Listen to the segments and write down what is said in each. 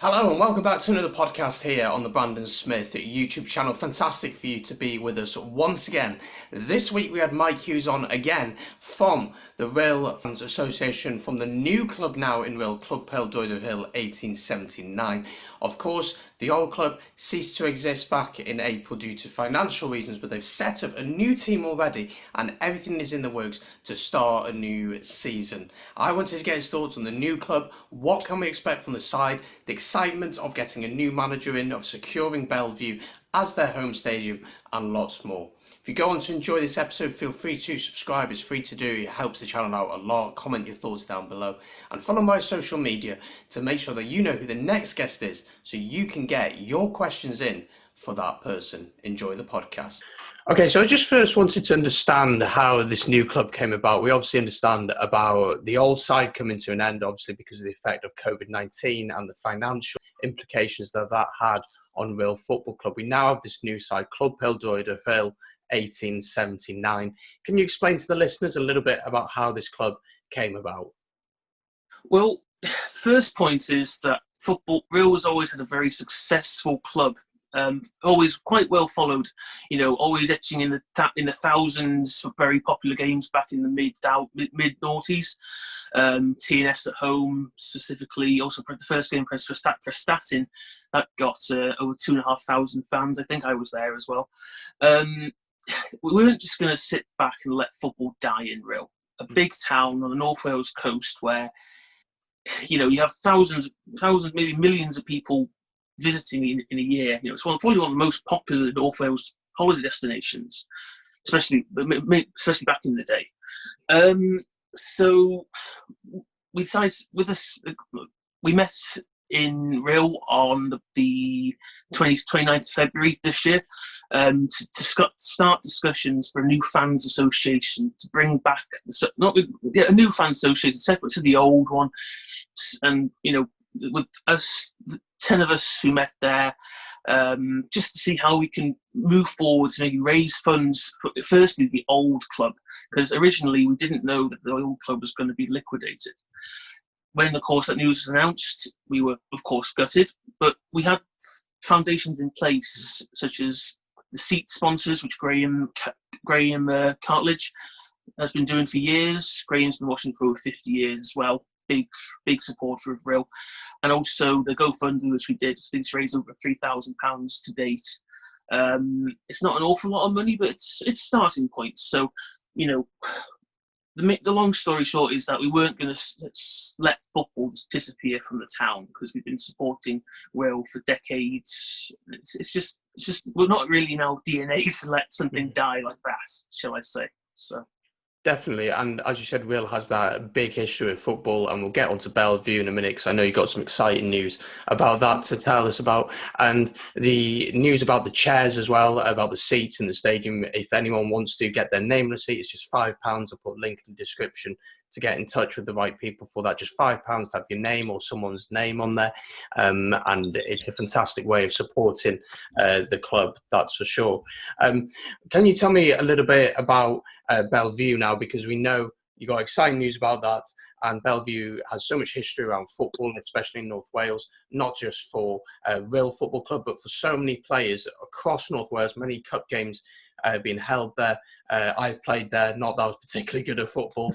Hello and welcome back to another podcast here on the Brandon Smith YouTube channel. Fantastic for you to be with us once again. This week we had Mike Hughes on again from the Rhyl Fans Association, from the new club now in Rhyl, Club Bellevue Stadium 1879. Of course, the old club ceased to exist back in April due to financial reasons, but they've set up a new team already and everything is in the works to start a new season. I wanted to get his thoughts on the new club. What can we expect from the side? The excitement of getting a new manager in, of securing Bellevue as their home stadium, and lots more. If you go on to enjoy this episode, feel free to subscribe. It's free to do. It helps the channel out a lot. Comment your thoughts down below and follow my social media to make sure that you know who the next guest is, so you can get your questions in for that person. Enjoy the podcast. Okay, so I just first wanted to understand how this new club came about. We obviously understand about the old side coming to an end, obviously because of the effect of COVID-19 and the financial implications that that had on Rhyl Football Club. We now have this new side, Club Bellevue Stadium 1879. Can you explain to the listeners a little bit about how this club came about? Well, the first point is that Rhyl has always had a very successful club. Always quite well followed, always etching in the thousands for very popular games back in the mid noughties. TNS at home specifically, also for the first game for Statin, that got over 2,500 fans. I think I was there as well. We weren't just going to sit back and let football die in Rhyl, a big town on the North Wales coast where you have thousands, maybe millions of people visiting in a year. It's probably one of the most popular North Wales holiday destinations, especially back in the day. So we decided we met in Rhyl on the 29th of February this year to start discussions for a new fans association, to bring back a new fans association separate to the old one, and with us, the 10 of us who met there, just to see how we can move forward to maybe raise funds for, firstly, the old club, because originally we didn't know that the old club was going to be liquidated. When, of course, that news was announced, we were, of course, gutted, but we had foundations in place, such as the seat sponsors, which Graham Cartledge has been doing for years. Graham's been watching for over 50 years as well. Big supporter of Rhyl, and also the GoFundMe, which we did. I think it's raised over £3,000 to date. It's not an awful lot of money, but it's starting points. So, the long story short is that we weren't going to let football just disappear from the town, because we've been supporting Rhyl for decades. It's just we're not really in our DNA to let something die like that, shall I say? So. Definitely, and as you said, Rhyl has that big history of football, and we'll get onto Bellevue in a minute because I know you've got some exciting news about that to tell us about, and the news about the chairs as well, about the seats in the stadium. If anyone wants to get their name on a seat, it's just £5. I'll put a link in the description to get in touch with the right people for that. Just £5 to have your name or someone's name on there, and it's a fantastic way of supporting the club, that's for sure. Can you tell me a little bit about Bellevue now, because we know you got exciting news about that, and Bellevue has so much history around football, especially in North Wales, not just for Rhyl Football Club, but for so many players across North Wales. Many cup games being held there. I've played there, not that I was particularly good at football,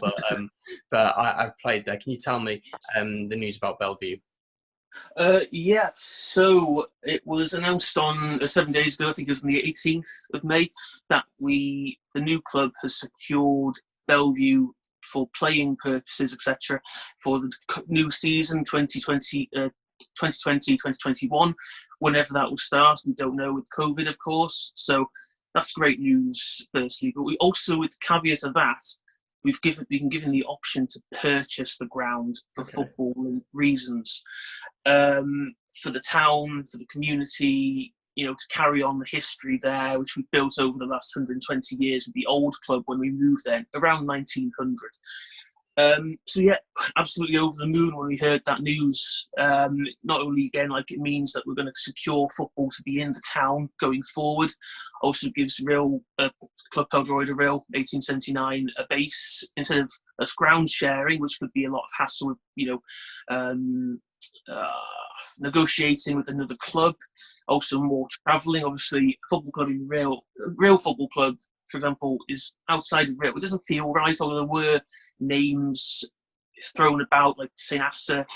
but I've played there. Can you tell me the news about Bellevue? Yeah, so it was announced on 7 days ago, I think it was on the 18th of May, that the new club has secured Bellevue for playing purposes, etc., for the new season 2020-2021, whenever that will start. We don't know with COVID, of course, so that's great news, firstly. But we also, with the caveat of that, we've been given the option to purchase the ground for football reasons, for the town, for the community, to carry on the history there, which we built over the last 120 years with the old club when we moved there around 1900. So yeah, absolutely over the moon when we heard that news. Not only, again, like, it means that we're going to secure football to be in the town going forward, also gives Club Bellevue Rhyl 1879 a base instead of us ground sharing, which could be a lot of hassle with negotiating with another club, also more travelling. Obviously, a football club in Rhyl Football Club, for example, is outside of Rhyl. It doesn't feel right, although there were names thrown about like St Asaph,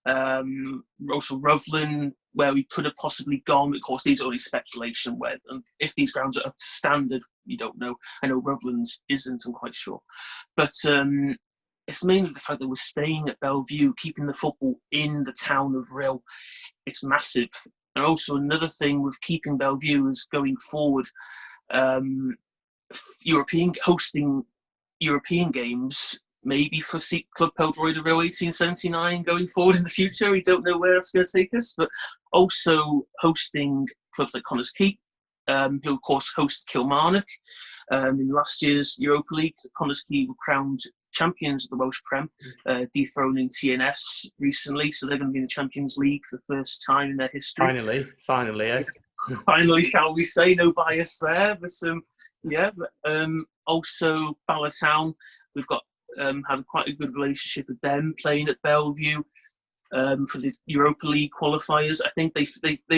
also Rovlin, where we could have possibly gone. Of course, these are only speculation. Where if these grounds are up to standard, you don't know. I know Rovlin's isn't. I'm quite sure, but it's mainly the fact that we're staying at Bellevue, keeping the football in the town of Rhyl. It's massive. And also another thing with keeping Bellevue is going forward, hosting European games, maybe for Club Peldroid Rhyl 1879 going forward in the future. We don't know where it's going to take us, but also hosting clubs like Connors Quay, who of course hosted Kilmarnock in last year's Europa League. Connors Quay were crowned champions of the Welsh Prem, dethroning TNS recently, so they're going to be in the Champions League for the first time in their history. Finally, eh? Finally, shall we say? No bias there, but also Ballatown, we've got had quite a good relationship with them, playing at Bellevue for the Europa League qualifiers. I think they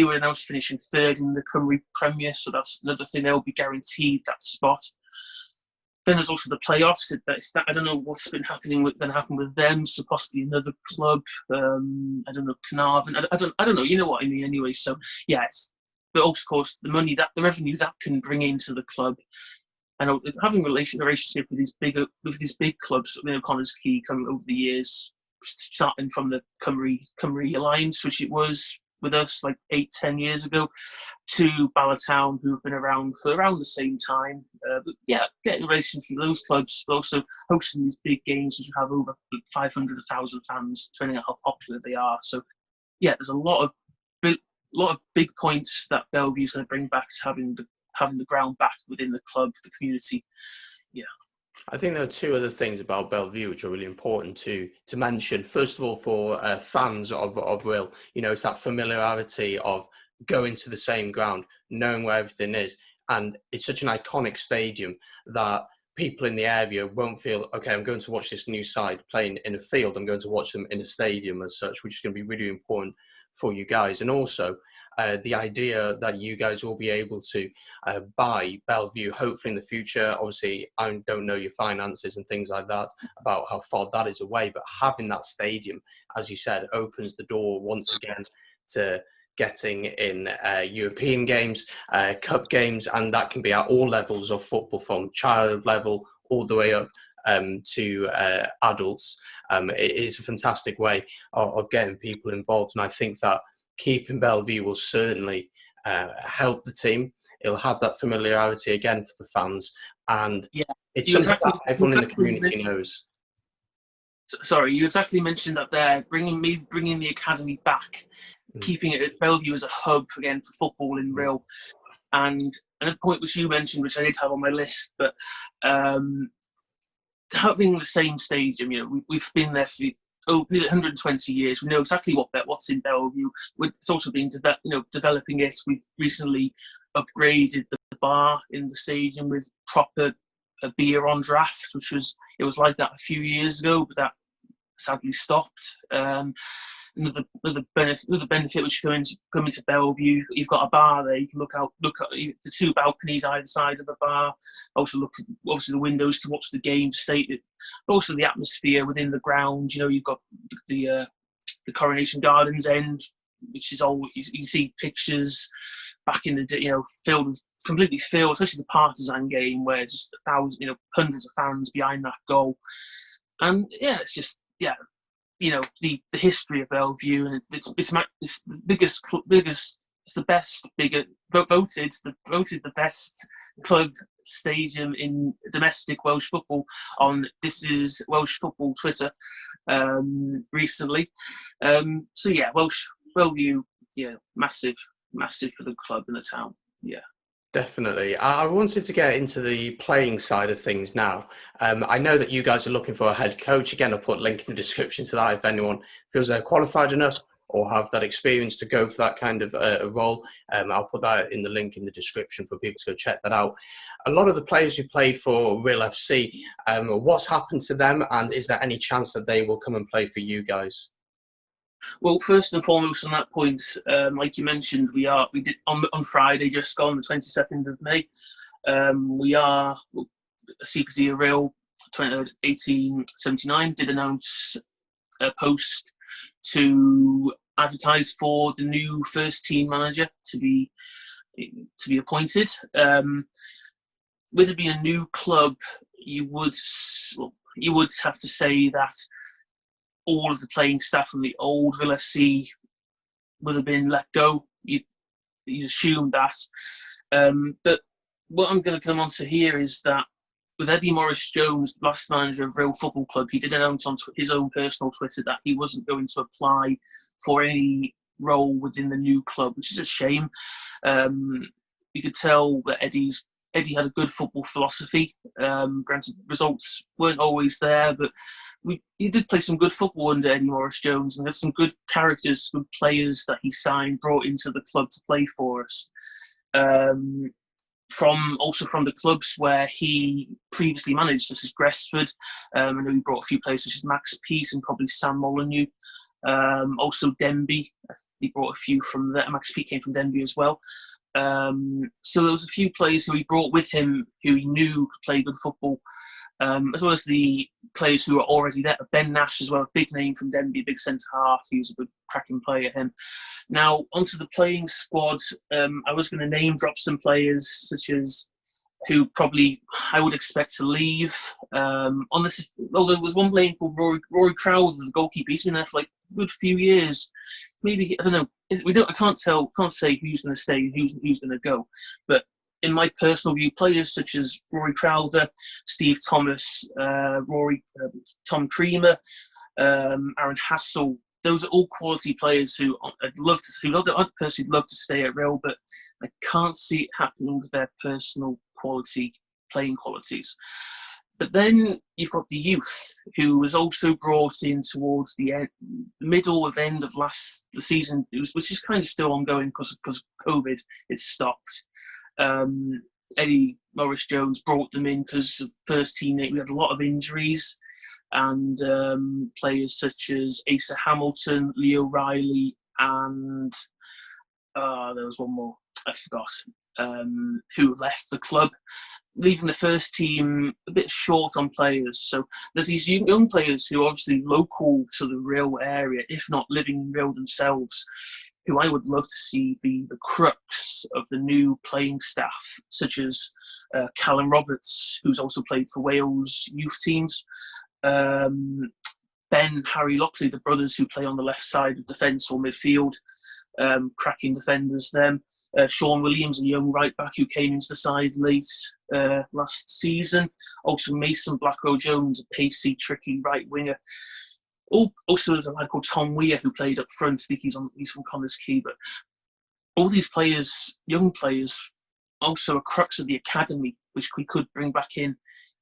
were announced finishing third in the Cymru Premier, so that's another thing, they'll be guaranteed that spot. Then there's also the playoffs. I don't know what's been happening with them. So possibly another club. I don't know, Carnarvon. I don't know. You know what I mean, anyway. So yes, but also, of course, the revenue that can bring into the club, and having a relationship with these big clubs. Connors Quay coming over the years, starting from the Cymru Alliance, which it was with us like 8-10 years ago, to Ballatown, who have been around for around the same time. But yeah, getting a relationship with those clubs, but also hosting these big games which have over 500, 1,000 fans, depending on how popular they are. So yeah, there's a lot of big points that Bellevue's going to bring back to having the ground back within the club, the community. Yeah. I think there are two other things about Bellevue which are really important to mention. First of all, for fans of Rhyl, it's that familiarity of going to the same ground, knowing where everything is. And it's such an iconic stadium that people in the area won't feel, okay, I'm going to watch this new side playing in a field. I'm going to watch them in a stadium as such, which is going to be really important for you guys. And also, the idea that you guys will be able to buy Bellevue, hopefully in the future. Obviously, I don't know your finances and things like that, about how far that is away, but having that stadium, as you said, opens the door once again to getting in European games, cup games, and that can be at all levels of football, from child level all the way up to adults. It is a fantastic way of getting people involved, and I think that keeping Bellevue will certainly help the team. It'll have that familiarity again for the fans, and it's something that everyone in the community knows. Sorry, you exactly mentioned that there, bringing the academy back, keeping it at Bellevue as a hub again for football in Rhyl, and a point which you mentioned, which I did have on my list, but having the same stadium, we've been there for nearly 120 years. We know exactly what's in Bellevue. It's also been developing it. We've recently upgraded the bar in the stadium with proper beer on draft, it was like that a few years ago, but that sadly stopped. Another benefit which coming to Bellevue, you've got a bar there. You can look at the two balconies either side of the bar. Also look at obviously the windows to watch the game, but also the atmosphere within the ground. You've got the Coronation Gardens end, which is all you see pictures back in the day, completely filled, especially the Partizan game where just hundreds of fans behind that goal. And yeah, it's just the history of Bellevue, and it's the biggest, it's the best, voted the best club stadium in domestic Welsh football on This Is Welsh Football Twitter recently. So yeah, Bellevue, massive for the club and the town. Yeah. Definitely. I wanted to get into the playing side of things now. I know that you guys are looking for a head coach. Again, I'll put a link in the description to that if anyone feels they're qualified enough or have that experience to go for that kind of role. I'll put that in the link in the description for people to go check that out. A lot of the players who played for Rhyl FC, what's happened to them, and is there any chance that they will come and play for you guys? Well, first and foremost on that point, like you mentioned, we did on Friday, just gone the 22nd of May. We are CPD Rhyl 1879 did announce a post to advertise for the new first team manager to be appointed. With it being a new club, you would have to say that all of the playing staff from the old Rhyl FC would have been let go. You'd assume that. But what I'm going to come on to here is that with Eddie Morris-Jones, last manager of Rhyl Football Club, he did announce on his own personal Twitter that he wasn't going to apply for any role within the new club, which is a shame. You could tell that Eddie had a good football philosophy. Granted, results weren't always there, but he did play some good football under Eddie Morris-Jones, and there's some good characters, good players that he signed, brought into the club to play for us. From the clubs where he previously managed, such as Gresford. I know he brought a few players such as Max Peace and probably Sam Molyneux. Also Denby, he brought a few from there. Max Peace came from Denby as well. So there was a few players who he brought with him who he knew could play good football, as well as the players who were already there. Ben Nash as well, a big name from Denby, big centre-half. He was a good cracking player, him. Now, onto the playing squad, I was going to name drop some players such as who probably I would expect to leave. On this, although there was one playing called Rory Crowther, the goalkeeper. He's been there for like a good few years. Maybe, I don't know. I can't say who's going to stay and who's going to go. But in my personal view, players such as Rory Crowther, Steve Thomas, Tom Creamer, Aaron Hassel. Those are all quality players who I'd personally love to stay at Rhyl, but I can't see it happening with their personal playing qualities. But then you've got the youth, who was also brought in towards the middle of end of the season, which is kind of still ongoing because of COVID. It stopped. Eddie Morris-Jones brought them in because first team we had a lot of injuries, and players such as Asa Hamilton, Leo Riley, and there was one more I forgot, who left the club, leaving the first team a bit short on players. So there's these young players who are obviously local to the Rhyl area, if not living in Rhyl themselves, who I would love to see be the crux of the new playing staff, such as Callum Roberts, who's also played for Wales youth teams, Ben, Harry Lockley, the brothers who play on the left side of defence or midfield, cracking defenders them. Sean Williams, a young right back who came into the side late last season. Also Mason Blackwell-Jones, a pacey, tricky right winger. Also there's a lad called Tom Weir who played up front. I think he's from Connors Quay. But all these players, young players, also a crux of the academy, which we could bring back in.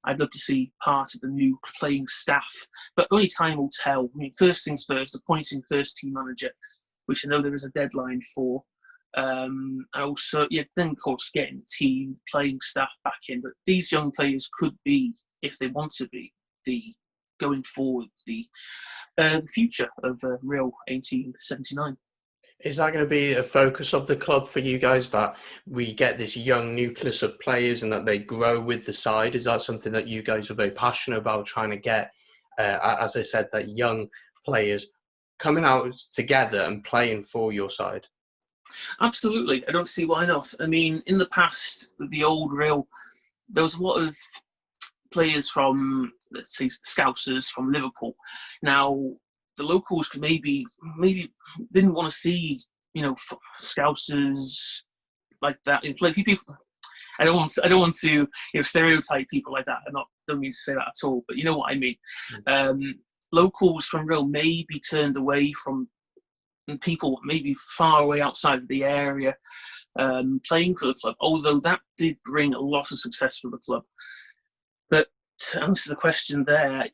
I'd love to see part of the new playing staff, but only time will tell. I mean, first things first, appointing first team manager, which I know there is a deadline for. And also, then of course getting the team, playing staff back in. But these young players could be, if they want to be, going forward, the future of Rhyl 1879. Is that going to be a focus of the club for you guys, that we get this young nucleus of players and that they grow with the side? Is that something that you guys are very passionate about, trying to get, as I said, that young players coming out together and playing for your side? Absolutely. I don't see why not. I mean, in the past, with the old Rhyl, there was a lot of players from, let's say, Scousers from Liverpool. Now, the locals could maybe didn't want to see, Scousers like that. Like people, I don't want to stereotype people like that. Don't mean to say that at all, but you know what I mean. Locals from Rhyl may be turned away from people maybe far away outside of the area playing for the club, although that did bring a lot of success for the club. But to answer the question there,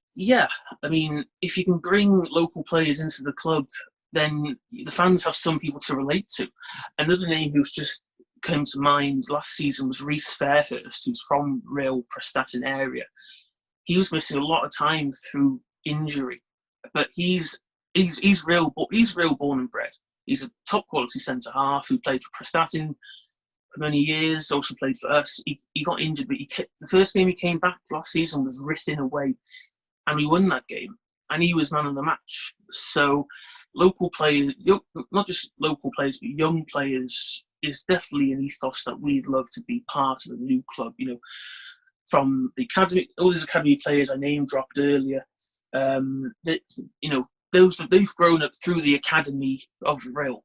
I mean, if you can bring local players into the club, then the fans have some people to relate to. Another name who's just came to mind last season was Rhys Fairhurst, who's from Rhyl, Prestatyn area. He was missing a lot of time through injury, but he's he's real born and bred. He's a top quality centre half who played for Prestatyn for many years. Also played for us. He got injured, but the first game he came back last season was written away, and we won that game. And he was man of the match. So local players, not just local players, but young players, is definitely an ethos that we'd love to be part of a new club. You know, from the academy, all these academy players I name dropped earlier. They've grown up through the academy of Rhyl,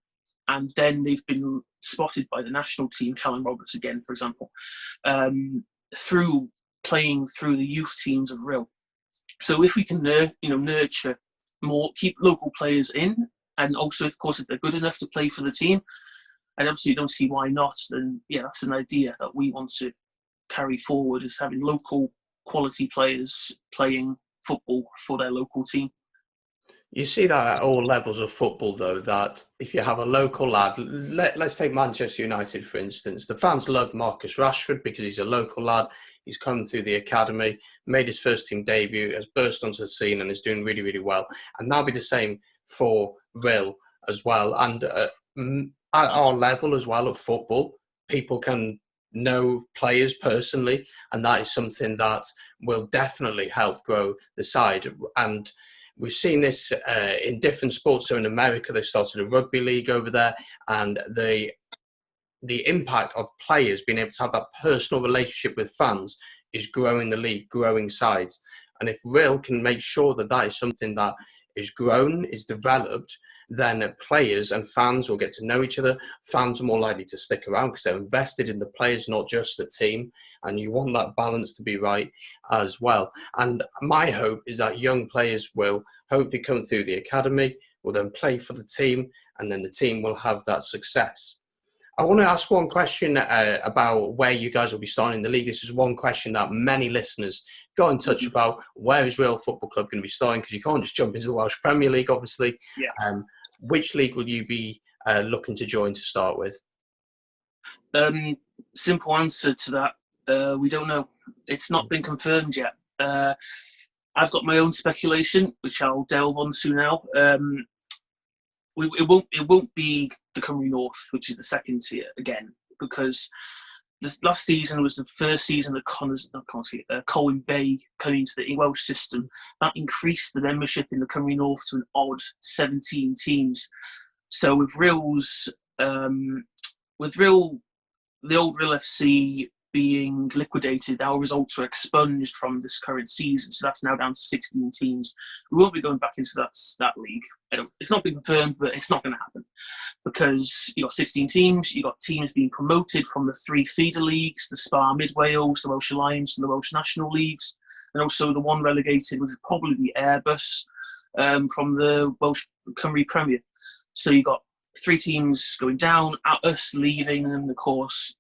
and then they've been spotted by the national team, Callum Roberts again, for example, through playing through the youth teams of Rhyl. So if we can, nurture more, keep local players in, and also, of course, if they're good enough to play for the team, I absolutely don't see why not. Then, yeah, that's an idea that we want to carry forward, is having local quality players playing football for their local team. You see that at all levels of football, though, that if you have a local lad, let's take Manchester United, for instance. The fans love Marcus Rashford because he's a local lad. He's come through the academy, made his first team debut, has burst onto the scene and is doing really, really well. And that'll be the same for Rhyl as well. And at our level as well of football, people can know players personally, and that is something that will definitely help grow the side. And we've seen this in different sports. So in America, they started a rugby league over there, and the impact of players being able to have that personal relationship with fans is growing the league, growing sides. And if Rhyl can make sure that that is something that is grown, is developed, then players and fans will get to know each other. Fans are more likely to stick around because they're invested in the players, not just the team. And you want that balance to be right as well. And my hope is that young players will hopefully come through the academy, will then play for the team, and then the team will have that success. I want to ask one question about where you guys will be starting in the league. This is one question that many listeners got in touch about. Where is Rhyl Football Club going to be starting? Because you can't just jump into the Welsh Premier League, obviously. Yeah. Which league will you be looking to join to start with? Simple answer to that. We don't know. It's not been confirmed yet. I've got my own speculation, which I'll delve onto now. It won't be the Cymru North, which is the second tier again, because this last season was the first season that Colwyn Bay came into the Welsh system. That increased the membership in the Cymru North to an odd 17 teams. So with Rhyl, the old Rhyl FC being liquidated, our results were expunged from this current season, so that's now down to 16 teams. We won't be going back into that league. It's not been confirmed, but it's not going to happen, because you got 16 teams, you got teams being promoted from the 3 feeder leagues, the Spa Mid Wales, the Welsh Alliance, and the Welsh National Leagues, and also the one relegated, which would probably be Airbus, from the Welsh Cymru Premier. So you got 3 teams going down, us leaving, and of course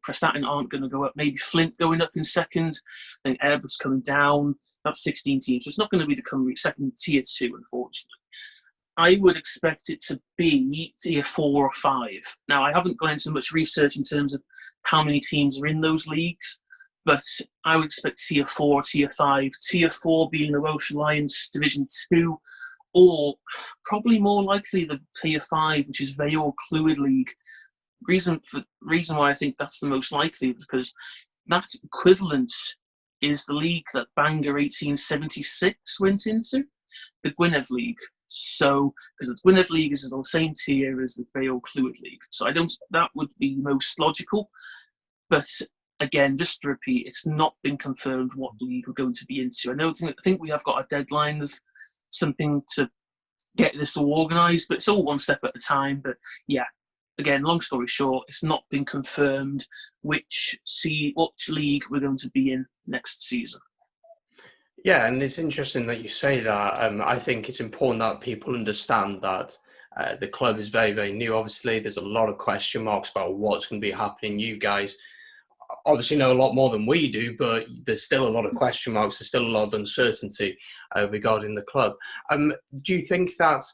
Prestatyn aren't going to go up. Maybe Flint going up in second, then Airbus coming down. That's 16 teams. So it's not going to be the Cymru second tier 2, unfortunately. I would expect it to be tier 4 or 5. Now, I haven't gone into much research in terms of how many teams are in those leagues, but I would expect tier 4, tier 5. Tier 4 being the Welsh Alliance Division 2, or probably more likely the tier 5, which is Vale Clwyd League. Reason why I think that's the most likely is because that equivalent is the league that Bangor 1876 went into, the Gwynedd League. So, because the Gwynedd League is on the same tier as the Vale Clwyd League. So that would be most logical. But again, just to repeat, it's not been confirmed what league we're going to be into. I think we have got a deadline of something to get this all organised, but it's all one step at a time. But yeah. Again, long story short, it's not been confirmed which league we're going to be in next season. Yeah, and it's interesting that you say that. I think it's important that people understand that the club is very, very new. Obviously, there's a lot of question marks about what's going to be happening. You guys obviously know a lot more than we do, but there's still a lot of question marks. There's still a lot of uncertainty regarding the club. Do you think that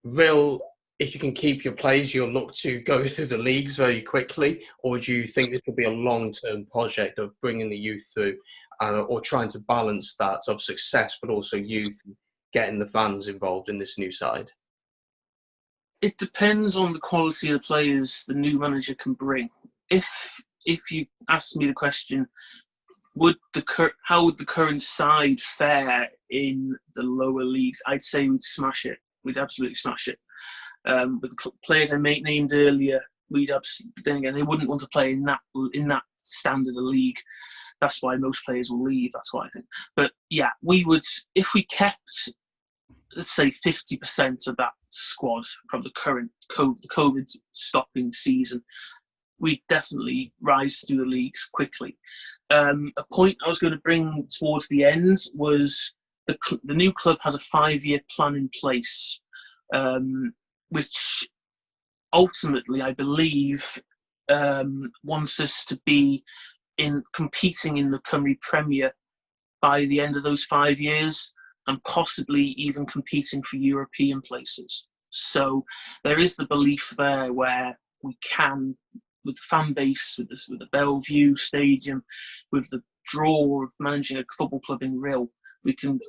Rhyl, if you can keep your players, you'll look to go through the leagues very quickly? Or do you think this will be a long-term project of bringing the youth through or trying to balance that of success, but also youth, getting the fans involved in this new side? It depends on the quality of the players the new manager can bring. If you ask me the question, how would the current side fare in the lower leagues? I'd say we'd smash it. We'd absolutely smash it. With the players I named earlier, then again, they wouldn't want to play in that standard of league. That's why most players will leave. That's what I think. But yeah, we would, if we kept, let's say, 50% of that squad from the current COVID stopping season, we'd definitely rise through the leagues quickly. A point I was going to bring towards the end was the new club has a 5-year plan in place, which ultimately, I believe, wants us to be competing in the Cymru Premier by the end of those 5 years, and possibly even competing for European places. So there is the belief there where we can, with the fan base, with the Bellevue Stadium, with the draw of managing a football club in Rhyl, we can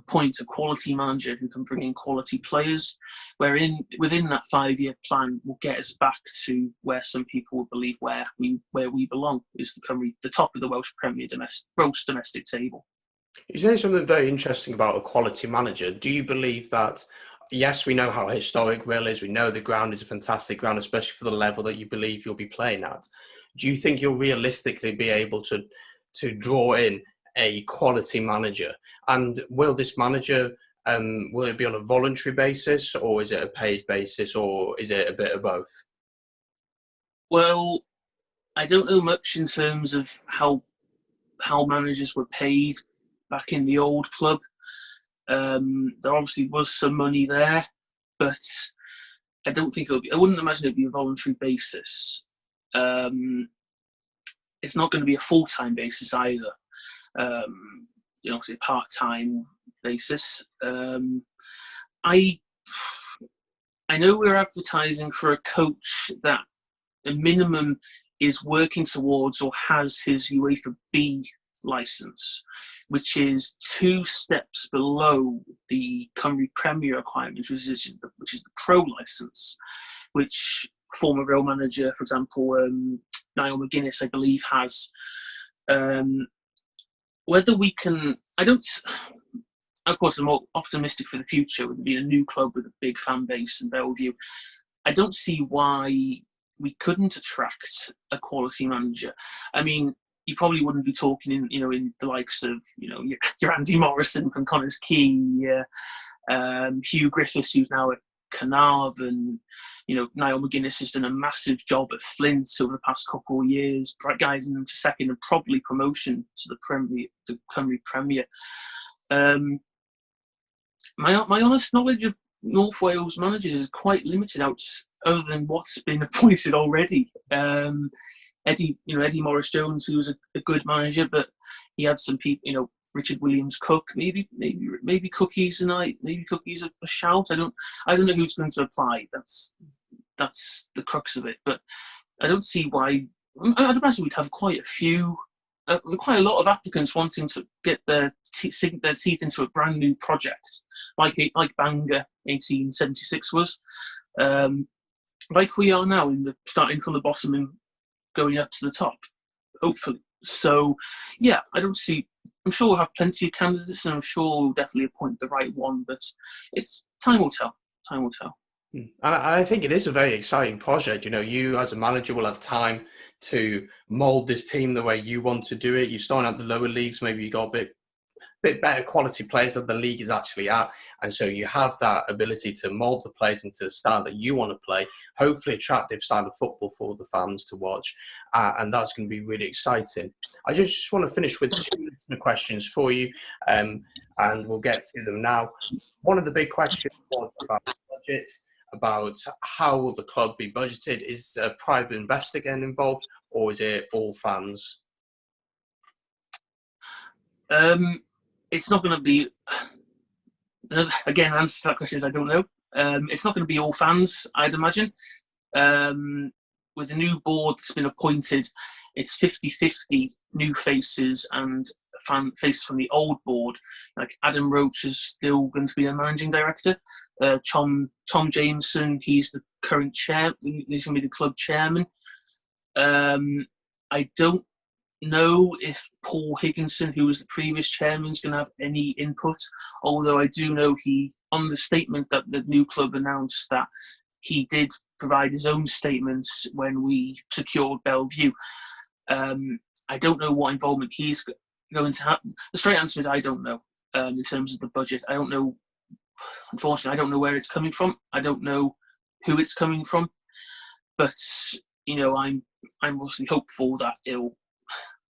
appoint a quality manager who can bring in quality players, within that 5-year plan will get us back to where some people would believe where we belong, is the top of the Welsh Premier domestic table. You say something very interesting about a quality manager. Do you believe that, yes, we know how historic Rhyl is, we know the ground is a fantastic ground, especially for the level that you believe you'll be playing at. Do you think you'll realistically be able to draw in a quality manager? And will this manager, will it be on a voluntary basis, or is it a paid basis, or is it a bit of both? Well, I don't know much in terms of how managers were paid back in the old club. There obviously was some money there, but I don't think I wouldn't imagine it'd be a voluntary basis. It's not going to be a full-time basis either. Obviously a part-time basis. I know we're advertising for a coach that a minimum is working towards or has his UEFA B license, which is 2 steps below the Cymru Premier requirements, which is the Pro license, which former Rhyl manager, for example, Niall McGuinness, I believe, has. Whether we can, of course, I'm more optimistic for the future with it being a new club with a big fan base in Bellevue. I don't see why we couldn't attract a quality manager. I mean, you probably wouldn't be talking in the likes of your Andy Morrison from Connors Quay, Hugh Griffiths, who's now at Carnarvon, Niall McGuinness has done a massive job at Flint over the past couple of years, guys into second and probably promotion to the Cymru Premier. My honest knowledge of North Wales managers is quite limited, other than what's been appointed already. Eddie Morris-Jones, who was a good manager, but he had some people, Richard Williams-Cook, maybe Cookies maybe Cookies a shout. I don't know who's going to apply. That's the crux of it. But I don't see why. I'd imagine we'd have quite a lot of applicants wanting to get sink their teeth into a brand new project, like Bangor 1876 was, like we are now starting from the bottom and going up to the top, hopefully. So, yeah, I'm sure we'll have plenty of candidates, and I'm sure we'll definitely appoint the right one, but time will tell. Time will tell. And I think it is a very exciting project. You as a manager will have time to mould this team the way you want to do it. You're starting at the lower leagues, maybe you got a bit better quality players that the league is actually at, and so you have that ability to mould the players into the style that you want to play, hopefully attractive style of football for the fans to watch, and that's going to be really exciting. I just want to finish with 2 listener questions for you, and we'll get through them now. One of the big questions was about budget, about how will the club be budgeted. Is a private investor getting involved, or is it all fans? It's not going to be, again, answer to that question is I don't know. It's not going to be all fans, I'd imagine. With the new board that's been appointed, it's 50-50 new faces and faces from the old board, like Adam Roach is still going to be a managing director. Tom Jameson, he's the current chair. He's going to be the club chairman. I don't know if Paul Higginson, who was the previous chairman, is going to have any input. Although I do know he, on the statement that the new club announced, that he did provide his own statements when we secured Bellevue. I don't know what involvement he's going to have. The straight answer is I don't know. In terms of the budget, I don't know. Unfortunately, I don't know where it's coming from. I don't know who it's coming from. But I'm obviously hopeful that it'll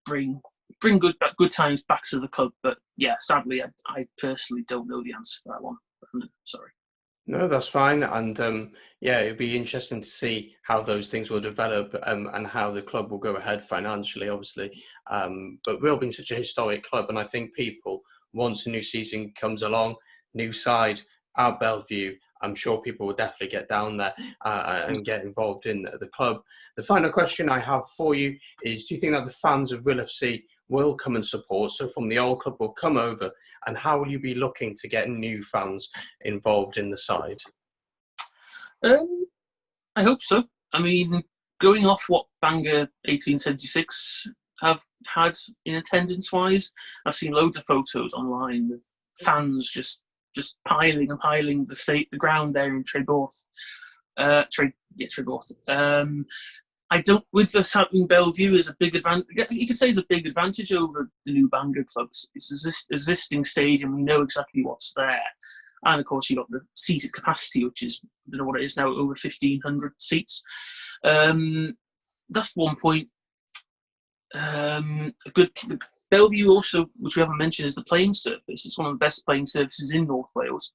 bring good times back to the club. But yeah, sadly, I personally don't know the answer to that one. Sorry. No, that's fine. And yeah, it'd be interesting to see how those things will develop and how the club will go ahead financially, obviously. But Rhyl being such a historic club, and I think people, once a new season comes along, new side at Bellevue, I'm sure people will definitely get down there and get involved in the club. The final question I have for you is, do you think that the fans of Rhyl FC will come and support? So from the old club will come over, and how will you be looking to get new fans involved in the side? I hope so. I mean, going off what Bangor 1876 have had in attendance-wise, I've seen loads of photos online of fans just piling the ground there in Treborth. Treborth. I don't. With this happening, Bellevue is a big advantage. You could say it's a big advantage over the new Bangor clubs. It's an existing stadium. We know exactly what's there, and of course you've got the seated capacity, which is, I don't know what it is now, over 1,500 seats. That's one point. A good Bellevue also, which we haven't mentioned, is the playing surface. It's one of the best playing surfaces in North Wales.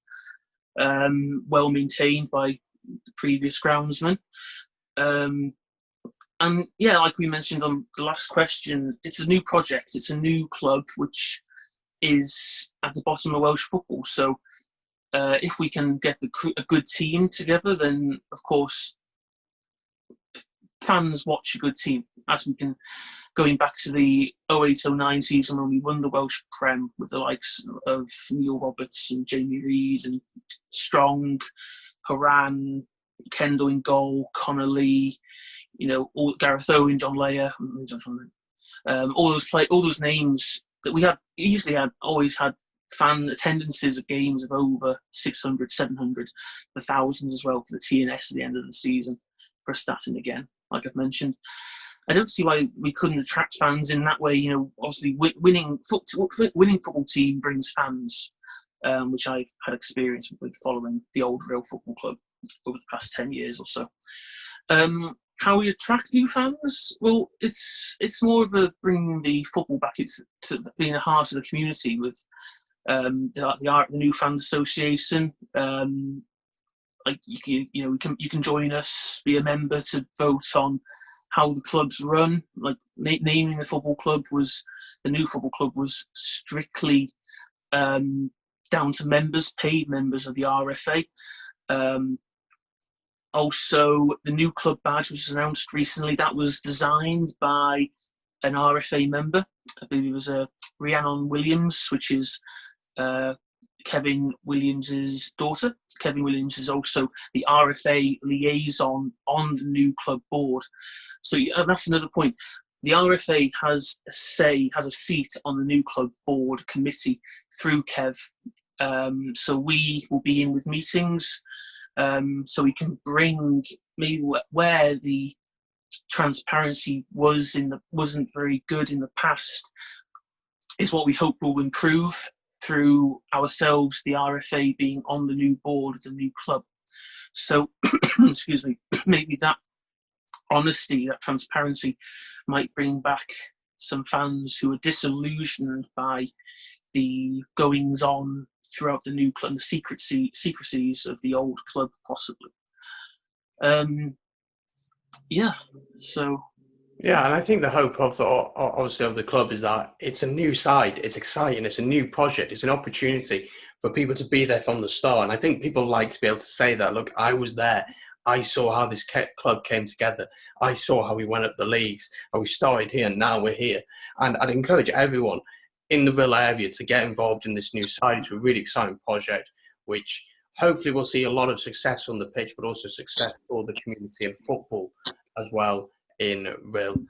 Well maintained by the previous groundsman. And yeah, like we mentioned on the last question, it's a new project. It's a new club which is at the bottom of Welsh football. So if we can get a good team together, then of course fans watch a good team. As we can, going back to the 08-09 season when we won the Welsh Prem with the likes of Neil Roberts and Jamie Reid and Strong, Horan, Kendall in goal, Connor Lee, Gareth Owen, John Layer, all those names that we had always had fan attendances at games of over 600, 700, the thousands as well for the TNS at the end of the season for Staten again, like I've mentioned. I don't see why we couldn't attract fans in that way. Obviously winning football team brings fans, which I've had experience with following the old Rhyl Football Club over the past 10 years or so. How we attract new fans? Well, it's more of a bringing the football back to being the heart of the community with the New Fans Association. Like you can join us, be a member to vote on how the club's run. Like naming the new football club was strictly down to members, paid members of the RFA. Also, the new club badge, which was announced recently, that was designed by an RFA member. I believe it was Rhiannon Williams, which is Kevin Williams's daughter. Kevin Williams is also the RFA liaison on the new club board. So that's another point. The RFA has a seat on the new club board committee through Kev. So we will be in with meetings. So we can bring maybe where the transparency wasn't very good in the past is what we hope will improve through ourselves, the RFA, being on the new board of the new club. So, excuse me, maybe that honesty, that transparency might bring back some fans who are disillusioned by the goings on throughout the new club and the secrecies of the old club, possibly. Yeah, and I think the hope of obviously of the club is that it's a new side, it's exciting, it's a new project, it's an opportunity for people to be there from the start. And I think people like to be able to say that, look, I was there, I saw how this club came together, I saw how we went up the leagues, how we started here and now we're here. And I'd encourage everyone, in the Rhyl area to get involved in this new side. It's a really exciting project, which hopefully will see a lot of success on the pitch, but also success for the community and football as well in Rhyl.